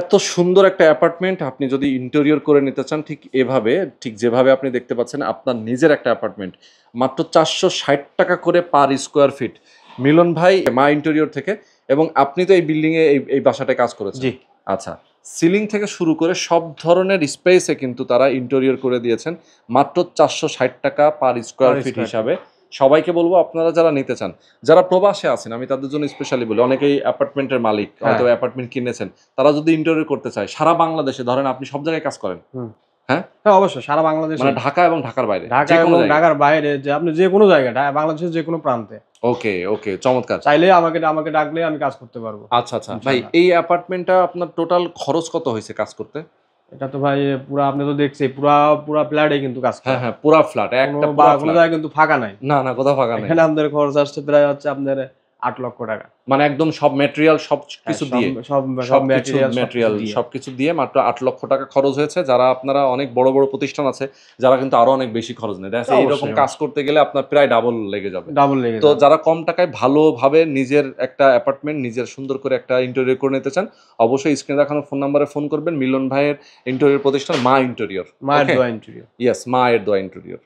এত সুন্দর একটা অ্যাপার্টমেন্ট আপনি যদি ইন্টেরিয়র করে নিতে চান ঠিক এভাবে, ঠিক যেভাবে আপনি দেখতে পাচ্ছেন আপনার নিজের একটা অ্যাপার্টমেন্ট মাত্র 460 টাকা করে পার স্কোয়ার ফিট। মিলন ভাই মা ইন্টেরিয়র থেকে, এবং আপনি তো এই বিল্ডিংয়ে এই বাসাটায় কাজ করেছেন। জি। আচ্ছা, সিলিং থেকে শুরু করে সব ধরনের স্পেসে কিন্তু তারা ইন্টেরিয়র করে দিয়েছেন মাত্র 460 টাকা পার স্কোয়ার ফিট হিসাবে। সবাইকে বলবো আপনারা যারা নিতে চান, যারা প্রবাসে আছেন, আমি তাদের জন্য স্পেশালি বলি, অনেকেই অ্যাপার্টমেন্টের মালিক, হয়তো অ্যাপার্টমেন্ট কিনেছেন, তারা যদি ইন্টেরিয়র করতে চায় সারা বাংলাদেশে, ধরেন আপনি সব জায়গায় কাজ করেন, হ্যাঁ হ্যাঁ অবশ্যই সারা বাংলাদেশে, মানে ঢাকা এবং ঢাকার বাইরে, ঢাকা যে কোনো এবং জায়গায়। ঢাকার বাইরে, যে আপনি যে কোনো জায়গায় বাংলাদেশের যে কোনো প্রান্তে। ওকে ওকে, চমৎকার। চাইলে আমাকে ডাকলে আমি কাজ করতে পারবো। আচ্ছা আচ্ছা ভাই, এই অ্যাপার্টমেন্টটা আপনার টোটাল খরচ কত হয়েছে কাজ করতে? এটা তো ভাই পুরা, আপনি তো দেখছেন পুরা পুরা ফ্ল্যাটে কিন্তু কাজ করা। হ্যাঁ হ্যাঁ, পুরা ফ্ল্যাট, একটা কোনো পুরা কোনো ফ্ল্যাট, জায়গায় কিন্তু ফাঁকা নাই। না না, কোথাও ফাঁকা নেই। এখানে আমাদের খরচ আসছে প্রায় হচ্ছে আপনাদের 8 লক্ষ টাকা। মানে একদম সব ম্যাটেরিয়াল সবকিছু দিয়ে, সব ম্যাটেরিয়াল সবকিছু দিয়ে মাত্র 8 লক্ষ টাকা খরচ হয়েছে। যারা আপনারা অনেক বড় বড় প্রতিষ্ঠান আছে যারা কিন্তু আরো অনেক বেশি খরচ নেয়, দেখা যাচ্ছে এইরকম কাজ করতে গেলে আপনার প্রায় ডাবল লেগে যাবে। তো যারা কম টাকায় ভালোভাবে নিজের একটা অ্যাপার্টমেন্ট নিজের সুন্দর করে একটা ইন্টেরিয়র করে নিতে চান, অবশ্যই স্ক্রিনে দেখানো ফোন নাম্বারে ফোন করবেন। মিলন ভাইয়ের ইন্টেরিয়র প্রতিষ্ঠান মা ইন্টেরিয়র, মায়ের দোয়া ইন্টেরিয়র। ইয়েস, মায়ের দোয়া ইন্টেরিয়র।